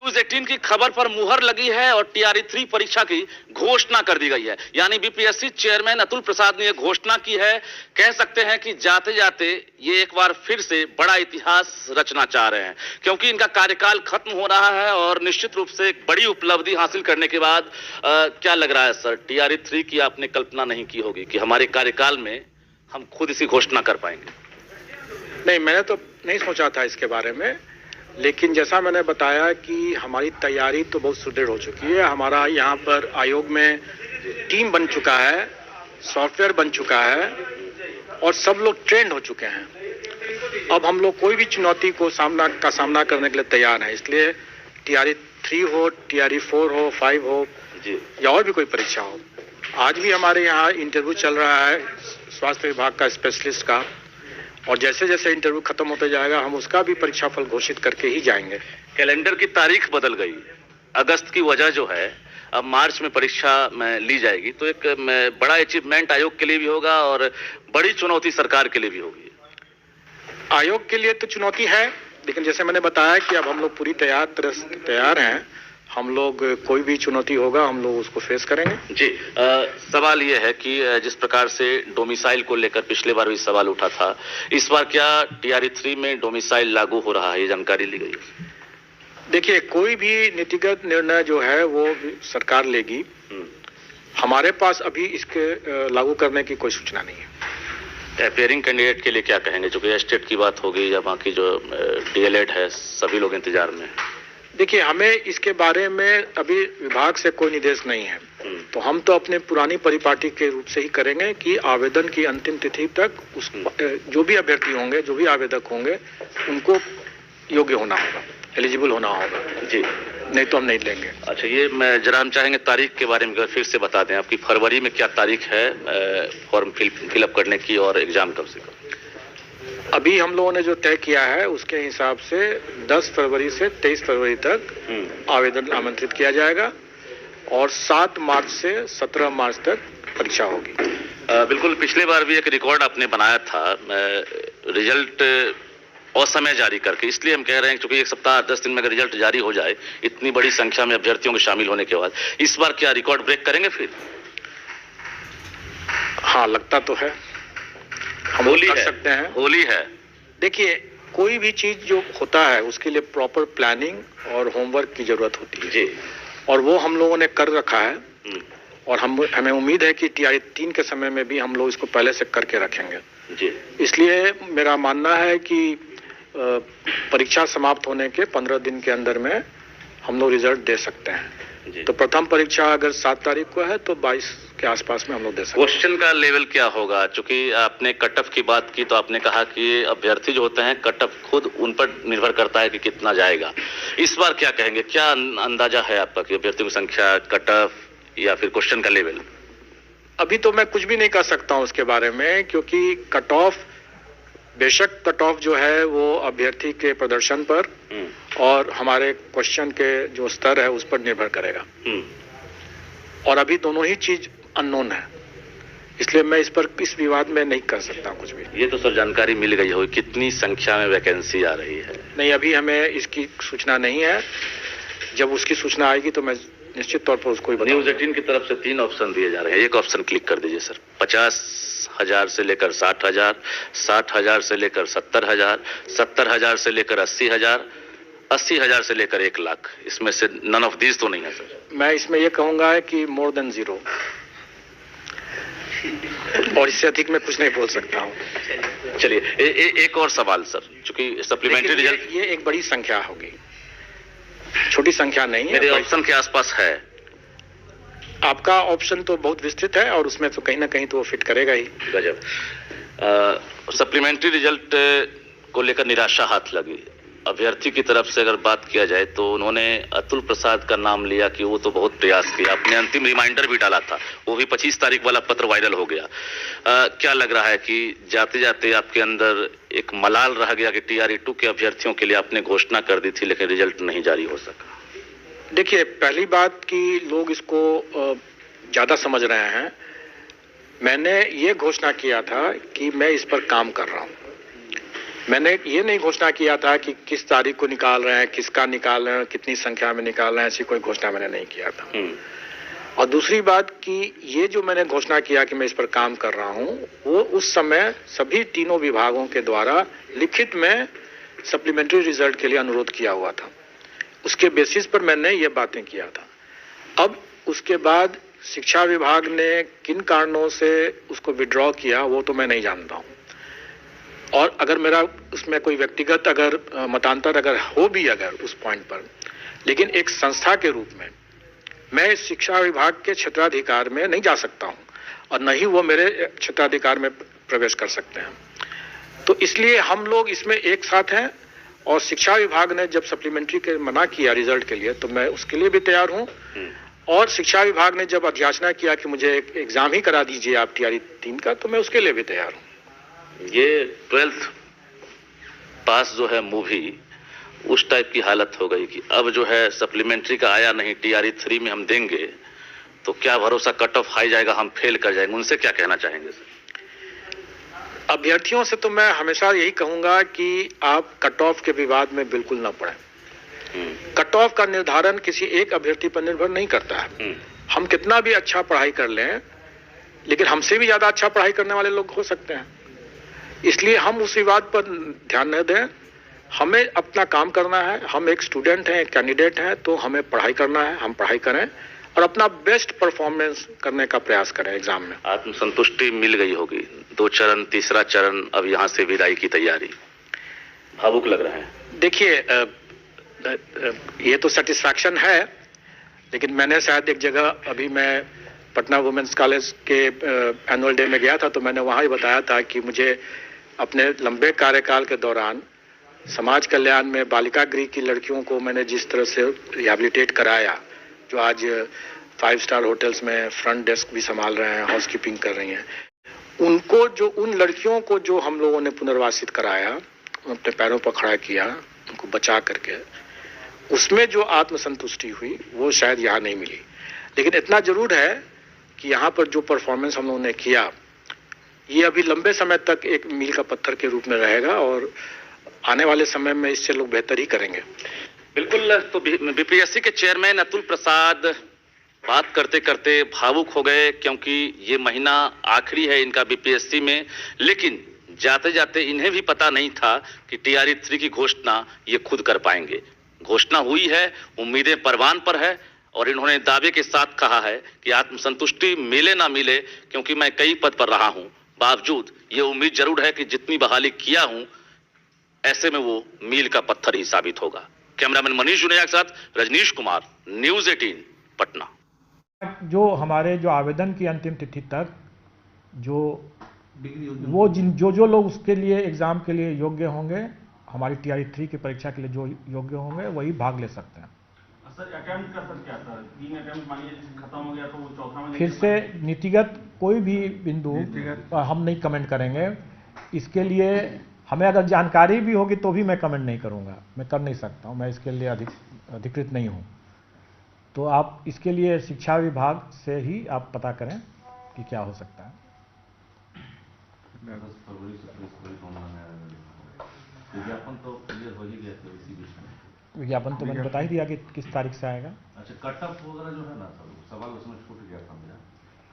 News 18 की खबर पर मुहर लगी है और टीआरई 3 परीक्षा की घोषणा कर दी गई है। यानी बीपीएससी चेयरमैन अतुल प्रसाद ने यह घोषणा की है। कह सकते हैं कि जाते जाते ये एक बार फिर से बड़ा इतिहास रचना चाह रहे हैं, क्योंकि इनका कार्यकाल खत्म हो रहा है और निश्चित रूप से एक बड़ी उपलब्धि हासिल करने के बाद क्या लग रहा है सर, टीआरई 3 की आपने कल्पना नहीं की होगी कि हमारे कार्यकाल में हम खुद इसी घोषणा कर पाएंगे? नहीं, मैंने तो नहीं सोचा था इसके बारे में, लेकिन जैसा मैंने बताया कि हमारी तैयारी तो बहुत सुदृढ़ हो चुकी है। हमारा यहाँ पर आयोग में टीम बन चुका है, सॉफ्टवेयर बन चुका है और सब लोग ट्रेंड हो चुके हैं। अब हम लोग कोई भी चुनौती को सामना करने के लिए तैयार हैं। इसलिए टीआरई 3 हो, टीआरई 4 हो, 5 हो जी, या और भी कोई परीक्षा हो। आज भी हमारे यहाँ इंटरव्यू चल रहा है स्वास्थ्य विभाग का स्पेशलिस्ट का, और जैसे जैसे इंटरव्यू खत्म होते जाएगा हम उसका भी परीक्षाफल घोषित करके ही जाएंगे। कैलेंडर की तारीख बदल गई, अगस्त की वजह जो है अब मार्च में परीक्षा में ली जाएगी, तो एक बड़ा अचीवमेंट आयोग के लिए भी होगा और बड़ी चुनौती सरकार के लिए भी होगी। आयोग के लिए तो चुनौती है, लेकिन जैसे मैंने बताया कि अब हम लोग पूरी तैयार हैं। हम लोग कोई भी चुनौती होगा हम लोग उसको फेस करेंगे जी। सवाल यह है कि जिस प्रकार से डोमिसाइल को लेकर पिछले बार भी सवाल उठा था, इस बार क्या टीआरई 3 में डोमिसाइल लागू हो रहा है, ये जानकारी ली गई? देखिए, कोई भी नीतिगत निर्णय जो है वो सरकार लेगी। हमारे पास अभी इसके लागू करने की कोई सूचना नहीं है। अपियरिंग कैंडिडेट के लिए क्या कहेंगे, जो कि स्टेट की बात होगी या बाकी जो डीएलएड है, सभी लोग इंतजार में? देखिए, हमें इसके बारे में अभी विभाग से कोई निर्देश नहीं है, तो हम तो अपने पुरानी परिपाटी के रूप से ही करेंगे कि आवेदन की अंतिम तिथि तक जो भी अभ्यर्थी होंगे, जो भी आवेदक होंगे, उनको योग्य होना होगा, एलिजिबल होना होगा जी, नहीं तो हम नहीं लेंगे। अच्छा, ये मैं जरा हम चाहेंगे तारीख के बारे में फिर से बता दें, आपकी फरवरी में क्या तारीख है फॉर्म फिलअप करने की और एग्जाम कब से कब? अभी हम लोगों ने जो तय किया है उसके हिसाब से 10 फरवरी से 23 फरवरी तक आवेदन आमंत्रित किया जाएगा और 7 मार्च से 17 मार्च तक परीक्षा होगी। बिल्कुल, पिछले बार भी एक रिकॉर्ड आपने बनाया था रिजल्ट असमय जारी करके, इसलिए हम कह रहे हैं क्योंकि एक सप्ताह 10 दिन में अगर रिजल्ट जारी हो जाए इतनी बड़ी संख्या में अभ्यर्थियों के शामिल होने के बाद, इस बार क्या रिकॉर्ड ब्रेक करेंगे फिर? हाँ, लगता तो है। हम होली कर है, सकते हैं। होली है। देखिए, कोई भी चीज जो होता है उसके लिए प्रॉपर प्लानिंग और होमवर्क की जरूरत होती है जी, और वो हम लोगों ने कर रखा है और हमें उम्मीद है कि टीआरई 3 के समय में भी हम लोग इसको पहले से करके रखेंगे जी। इसलिए मेरा मानना है कि परीक्षा समाप्त होने के 15 दिन के अंदर में हम लोग रिजल्ट दे सकते हैं। तो प्रथम परीक्षा अगर 7 तारीख को है तो 22 के आसपास में हम लोग दे सकते हैं। क्वेश्चन का लेवल क्या होगा? चूंकि आपने कट ऑफ की बात की तो आपने कहा कि अभ्यर्थी जो होते हैं कट ऑफ खुद उन पर निर्भर करता है कि कितना जाएगा। इस बार क्या कहेंगे, क्या अंदाजा है आपका कि अभ्यर्थियों की संख्या, कट ऑफ या फिर क्वेश्चन का लेवल? अभी तो मैं कुछ भी नहीं कर सकता हूँ उसके बारे में, क्योंकि कट ऑफ, बेशक कट ऑफ जो है वो अभ्यर्थी के प्रदर्शन पर और हमारे क्वेश्चन के जो स्तर है उस पर निर्भर करेगा, और अभी दोनों ही चीज अननोन है, इसलिए मैं इस विवाद में नहीं कर सकता कुछ भी। ये तो सर जानकारी मिल गई होगी कितनी संख्या में वैकेंसी आ रही है? नहीं, अभी हमें इसकी सूचना नहीं है। जब उसकी सूचना आएगी तो मैं निश्चित तौर पर उसको ही बताऊंगा। न्यूज 18 की तरफ से 3 ऑप्शन दिए जा रहे हैं, एक ऑप्शन क्लिक कर दीजिए सर। 50,000 से लेकर 60,000, 60,000 से लेकर 70,000, 70,000 से लेकर 80,000, 80,000 से लेकर 1 लाख। इसमें से नन ऑफ दीज तो नहीं है सर? मैं इसमें यह कहूंगा कि मोर देन 0, और इससे अधिक मैं कुछ नहीं बोल सकता हूँ। चलिए एक और सवाल सर, चूंकि सप्लीमेंट्री रिजल्ट, ये एक बड़ी संख्या होगी, छोटी संख्या नहीं है। मेरे ऑप्शन के आसपास है। आपका ऑप्शन तो बहुत विस्तृत है और उसमें तो कहीं ना कहीं तो वो फिट करेगा ही। गजब। सप्लीमेंट्री रिजल्ट को लेकर निराशा हाथ लगी अभ्यर्थी की तरफ से अगर बात किया जाए तो उन्होंने अतुल प्रसाद का नाम लिया कि वो तो बहुत प्रयास किया, अपने अंतिम रिमाइंडर भी डाला था, वो भी 25 तारीख वाला पत्र वायरल हो गया। क्या लग रहा है कि जाते जाते आपके अंदर एक मलाल रह गया कि टीआरई 2 के अभ्यर्थियों के लिए आपने घोषणा कर दी थी लेकिन रिजल्ट नहीं जारी हो सका? देखिए, पहली बात कि लोग इसको ज्यादा समझ रहे हैं। मैंने ये घोषणा किया था कि मैं इस पर काम कर रहा हूँ, मैंने ये नहीं घोषणा किया था कि किस तारीख को निकाल रहे हैं, किसका निकाल रहे हैं, कितनी संख्या में निकाल रहे हैं, ऐसी कोई घोषणा मैंने नहीं किया था। और दूसरी बात कि ये जो मैंने घोषणा किया कि मैं इस पर काम कर रहा हूं, वो उस समय सभी तीनों विभागों के द्वारा लिखित में सप्लीमेंट्री रिजल्ट के लिए अनुरोध किया हुआ था। उसके बेसिस पर मैंने ये बातें किया था। अब उसके बाद शिक्षा विभाग ने किन कारणों से उसको विड्रॉ किया वो तो मैं नहीं जानता हूं, और अगर मेरा उसमें कोई व्यक्तिगत अगर मतांतर अगर हो भी अगर उस पॉइंट पर, लेकिन एक संस्था के रूप में मैं शिक्षा विभाग के क्षेत्राधिकार में नहीं जा सकता हूं और न ही वो मेरे क्षेत्राधिकार में प्रवेश कर सकते हैं। तो इसलिए हम लोग इसमें एक साथ हैं, और शिक्षा विभाग ने जब सप्लीमेंट्री के मना किया रिजल्ट के लिए तो मैं उसके लिए भी तैयार हूं, और शिक्षा विभाग ने जब याचना किया कि मुझे एक एग्जाम ही करा दीजिए आप TRE 3 का, तो मैं उसके लिए भी तैयार हूं। ये 12th पास जो है मूवी उस टाइप की हालत हो गई कि अब जो है सप्लीमेंट्री का आया नहीं, TRE 3 में हम देंगे तो क्या भरोसा कट ऑफ हाई जाएगा, हम फेल कर जाएंगे। उनसे क्या कहना चाहेंगे सर? अभ्यर्थियों से तो मैं हमेशा यही कहूंगा कि आप कट ऑफ के विवाद में बिल्कुल ना पड़ें। कट ऑफ का निर्धारण किसी एक अभ्यर्थी पर निर्भर नहीं करता है। हम कितना भी अच्छा पढ़ाई कर लें, लेकिन हमसे भी ज्यादा अच्छा पढ़ाई करने वाले लोग हो सकते हैं। इसलिए हम उस विवाद पर ध्यान न दें। हमें अपना काम करना है। हम एक स्टूडेंट हैं, एक कैंडिडेट हैं, तो हमें पढ़ाई करना है। हम पढ़ाई करें और अपना बेस्ट परफॉर्मेंस करने का प्रयास करें एग्जाम में। आत्मसंतुष्टि मिल गई होगी। 2 चरण, तीसरा चरण, अब यहाँ से विदाई की तैयारी। भावुक लग रहा है। देखिए, ये तो सेटिस्फैक्शन है, लेकिन मैंने शायद एक जगह, अभी मैं पटना वुमेन्स कॉलेज के एनुअल डे में गया था, तो मैंने वहाँ ही बताया था कि मुझे अपने लंबे कार्यकाल के दौरान समाज कल्याण में बालिका गृह की लड़कियों को मैंने जिस तरह से रिहेबिलिटेट कराया, जो आज 5 स्टार होटल्स में फ्रंट डेस्क भी संभाल रहे हैं, हाउसकीपिंग कर रही हैं, उनको जो उन लड़कियों को जो हम लोगों ने पुनर्वासित कराया, अपने पैरों पर खड़ा किया, उनको बचा करके, उसमें जो आत्मसंतुष्टि हुई वो शायद यहाँ नहीं मिली। लेकिन इतना जरूर है कि यहाँ पर जो परफॉर्मेंस हम लोगों ने किया, ये अभी लंबे समय तक एक मील का पत्थर के रूप में रहेगा, और आने वाले समय में इससे लोग बेहतर ही करेंगे। बिल्कुल। तो बीपीएससी के चेयरमैन अतुल प्रसाद बात करते करते भावुक हो गए, क्योंकि ये महीना आखिरी है इनका बीपीएससी में, लेकिन जाते जाते इन्हें भी पता नहीं था कि TRE 3 की घोषणा ये खुद कर पाएंगे। घोषणा हुई है, उम्मीदें परवान पर है, और इन्होंने दावे के साथ कहा है कि आत्मसंतुष्टि मिले ना मिले, क्योंकि मैं कई पद पर रहा हूं, बावजूद ये उम्मीद जरूर है कि जितनी बहाली किया हूं, ऐसे में वो मील का पत्थर ही साबित होगा। कैमरामैन मनीष जुनेजा के साथ रजनीश कुमार, न्यूज़ 18 पटना। जो हमारे जो आवेदन की अंतिम तिथि तक वो जो लोग उसके लिए एग्जाम के लिए योग्य होंगे, हमारी TRE 3 की परीक्षा के लिए जो योग्य होंगे वही भाग ले सकते हैं। सर अटेम्प्ट कर सकते हैं सर, 3 अटेम्प्ट मान लीजिए खत्म हो गया तो वो चौथा में फिर से नीतिगत कोई भी बिंदु हम नहीं कमेंट करेंगे। इसके लिए हमें अगर जानकारी भी होगी तो भी मैं कमेंट नहीं करूंगा, मैं कर नहीं सकता हूं, मैं इसके लिए अधिकृत नहीं हूं। तो आप इसके लिए शिक्षा विभाग से ही आप पता करें कि क्या हो सकता है। विज्ञापन तो क्लियर हो ही गया था इसी विषय में। विज्ञापन तो मैंने बता ही दिया कि किस तारीख से आएगा। अच्छा, कटअप वगैरह जो है ना सर, सवाल उसमें छूट गया था मेरा।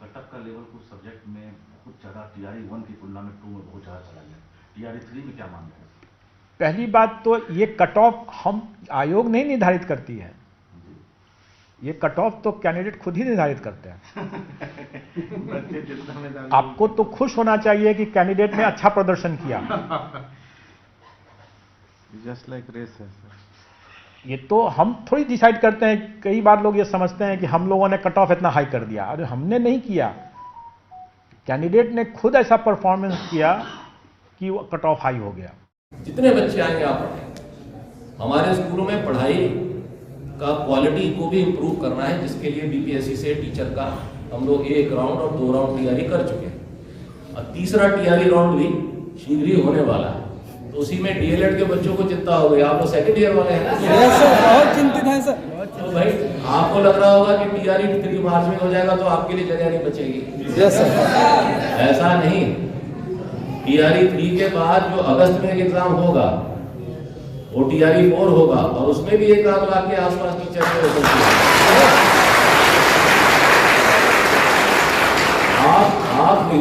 कटअप का लेवल कुछ सब्जेक्ट में कुछ जगह TRE 1 की तुलना में 2 में बहुत ज़्यादा चला गया। TRE 3 में क्या मानते हैं? पहली बात तो ये कट ऑफ हम आयोग नहीं निर्धारित करती है, ये कट ऑफ तो कैंडिडेट खुद ही निर्धारित करते हैं। आपको तो खुश होना चाहिए कि कैंडिडेट ने अच्छा प्रदर्शन किया। जस्ट लाइक रेस है सर। ये तो हम थोड़ी डिसाइड करते हैं। कई बार लोग ये समझते हैं कि हम लोगों ने कट ऑफ इतना हाई कर दिया। अरे हमने नहीं किया, कैंडिडेट ने खुद ऐसा परफॉर्मेंस किया कि वो कट ऑफ हाई हो गया। जितने बच्चे आएंगे आप पढ़ें। हमारे स्कूलों में पढ़ाई का क्वालिटी को भी इम्प्रूव करना है, जिसके लिए बीपीएससी से टीचर का हम लोग 1 राउंड और 2 राउंड तैयारी कर चुके हैं, और तीसरा TRE राउंड भी शीघ्र ही होने वाला है। तो उसी में DLED के बच्चों को चिंता हो गई। आप लोग 2nd ईयर वाले हैं ना? बहुत चिंतित हैं सर। तो भाई आपको लग रहा होगा कि TRE 3 मार्च में हो जाएगा तो आपके लिए जगह नहीं बचेगी। ऐसा नहीं, TRE 3 के बाद जो अगस्त में एग्जाम होगा वो TRE 4 होगा और उसमें भी 1 लाख के आसपास टीचर की वैकेंसी है। आप